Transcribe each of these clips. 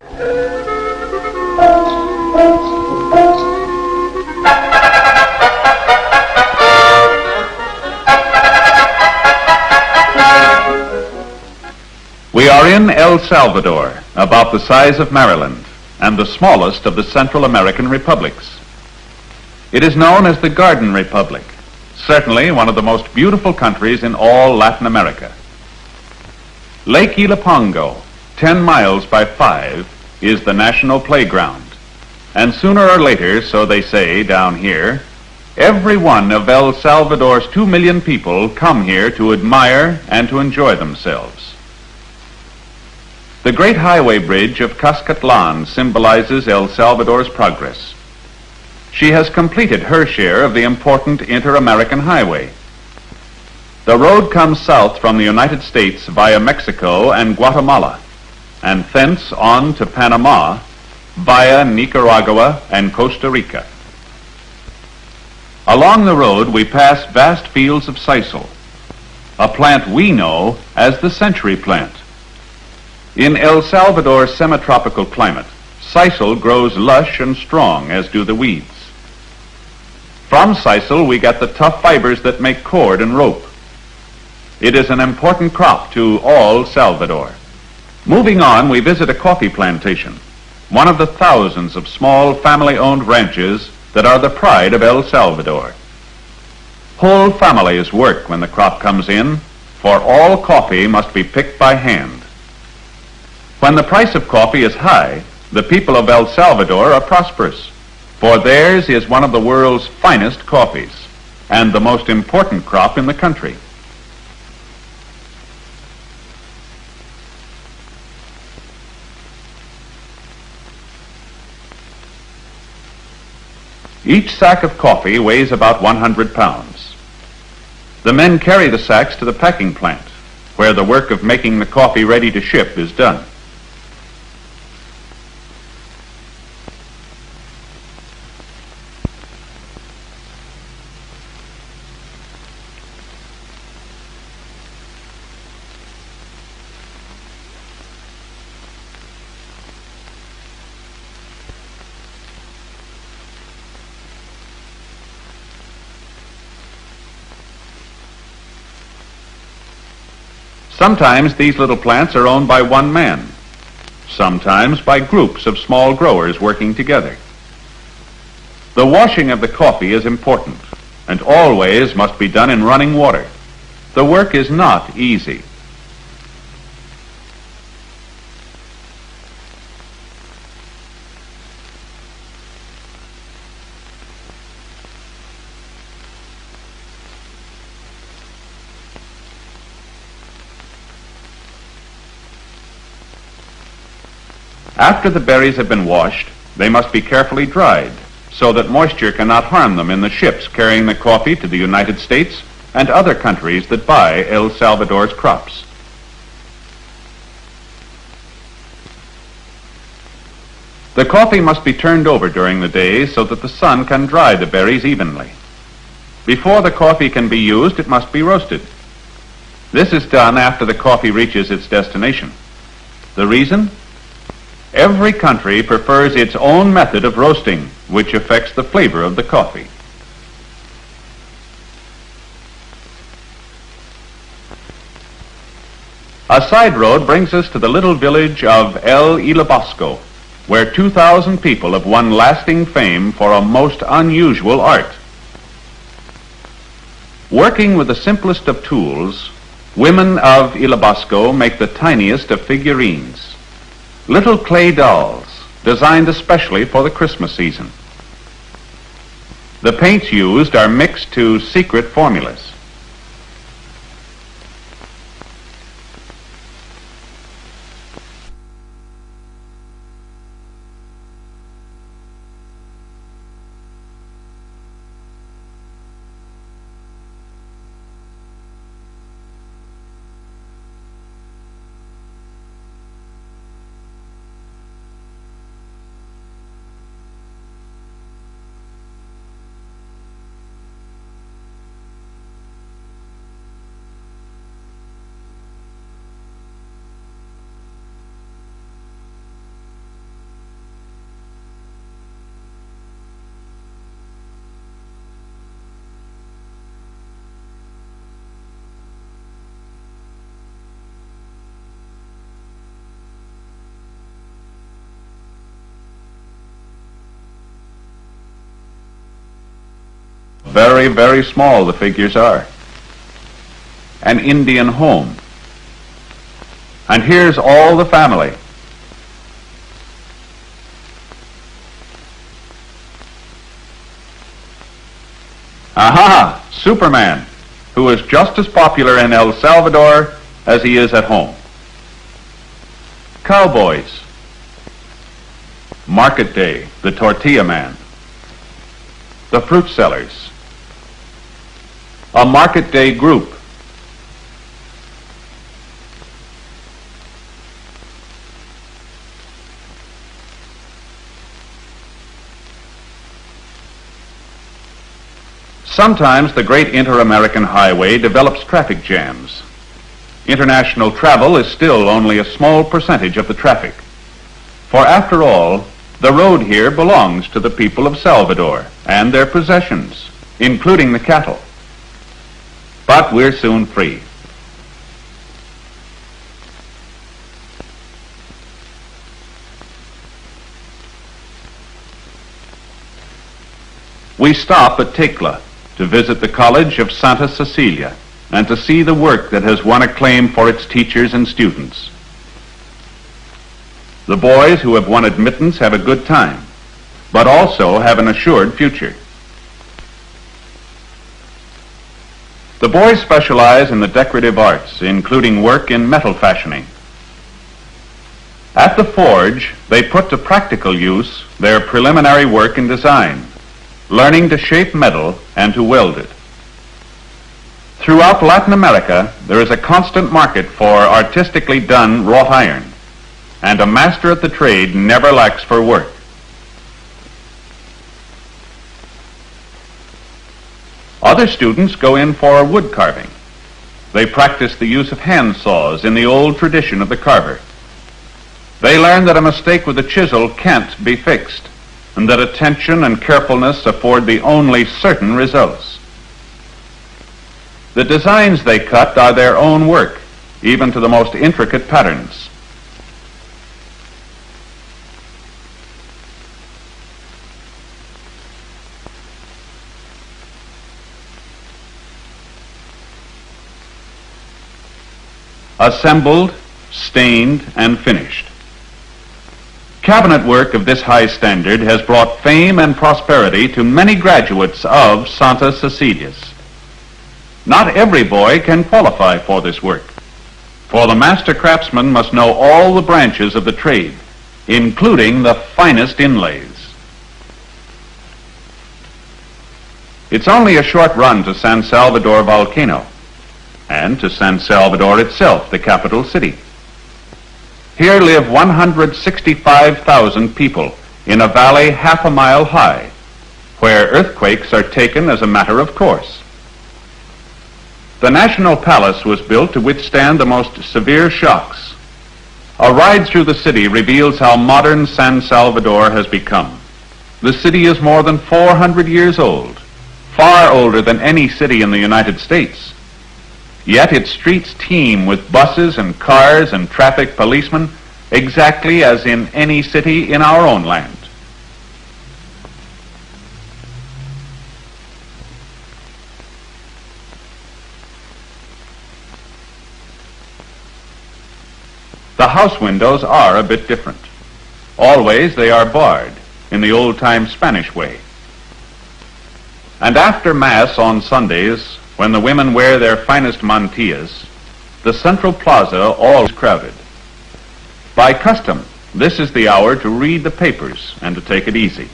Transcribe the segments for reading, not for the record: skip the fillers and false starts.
We are in El Salvador, about the size of Maryland, and the smallest of the Central American republics. It is known as the Garden Republic, certainly one of the most beautiful countries in all Latin America. Lake Ilopango, 10 miles by 5, is the national playground, and sooner or later, so they say down here, every one of El Salvador's 2 million people come here to admire and to enjoy themselves. The great highway bridge of Cuscatlan symbolizes El Salvador's progress. She has completed her share of the important inter-American highway. The road comes south from the United States via Mexico and Guatemala, and thence on to Panama via Nicaragua and Costa Rica. Along the road we pass vast fields of sisal, a plant we know as the century plant. In El Salvador's semi-tropical climate, sisal grows lush and strong, as do the weeds. From sisal we get the tough fibers that make cord and rope. It is an important crop to all Salvador. Moving on, we visit a coffee plantation, one of the thousands of small family-owned ranches that are the pride of El Salvador. Whole families work when the crop comes in, for all coffee must be picked by hand. When the price of coffee is high, the people of El Salvador are prosperous, for theirs is one of the world's finest coffees and the most important crop in the country. Each sack of coffee weighs about 100 pounds. The men carry the sacks to the packing plant, where the work of making the coffee ready to ship is done. Sometimes these little plants are owned by one man, sometimes by groups of small growers working together. The washing of the coffee is important and always must be done in running water. The work is not easy. After the berries have been washed, they must be carefully dried so that moisture cannot harm them in the ships carrying the coffee to the United States and other countries that buy El Salvador's crops. The coffee must be turned over during the day so that the sun can dry the berries evenly. Before the coffee can be used, it must be roasted. This is done after the coffee reaches its destination. The reason? Every country prefers its own method of roasting, which affects the flavor of the coffee. A side road brings us to the little village of El Ilobosco, where 2,000 people have won lasting fame for a most unusual art. Working with the simplest of tools, women of Ilobosco make the tiniest of figurines. Little clay dolls, designed especially for the Christmas season. The paints used are mixed to secret formulas. Very, very small the figures are. An Indian home. And here's all the family. Aha! Superman, who is just as popular in El Salvador as he is at home. Cowboys. Market Day, the tortilla man. The fruit sellers. A market day group. Sometimes the great inter-American highway develops traffic jams. International travel is still only a small percentage of the traffic. For after all, the road here belongs to the people of Salvador and their possessions, including the cattle. But we're soon free. We stop at Tecla to visit the College of Santa Cecilia and to see the work that has won acclaim for its teachers and students. The boys who have won admittance have a good time, but also have an assured future. The boys specialize in the decorative arts, including work in metal fashioning. At the forge, they put to practical use their preliminary work in design, learning to shape metal and to weld it. Throughout Latin America, there is a constant market for artistically done wrought iron, and a master at the trade never lacks for work. Other students go in for wood carving. They practice the use of hand saws in the old tradition of the carver. They learn that a mistake with a chisel can't be fixed, and that attention and carefulness afford the only certain results. The designs they cut are their own work, even to the most intricate patterns. Assembled, stained, and finished. Cabinet work of this high standard has brought fame and prosperity to many graduates of Santa Cecilia's. Not every boy can qualify for this work, for the master craftsman must know all the branches of the trade, including the finest inlays. It's only a short run to San Salvador volcano, and to San Salvador itself, the capital city. Here live 165,000 people in a valley half a mile high, where earthquakes are taken as a matter of course. The National Palace was built to withstand the most severe shocks. A ride through the city reveals how modern San Salvador has become. The city is more than 400 years old, far older than any city in the United States. Yet its streets teem with buses and cars and traffic policemen, exactly as in any city in our own land. The house windows are a bit different. Always they are barred in the old-time Spanish way. And after Mass on Sundays, when the women wear their finest mantillas, the central plaza always crowded. By custom, this is the hour to read the papers and to take it easy.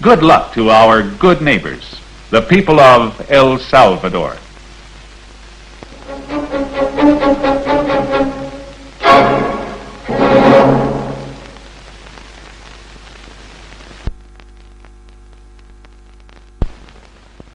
Good luck to our good neighbors, the people of El Salvador.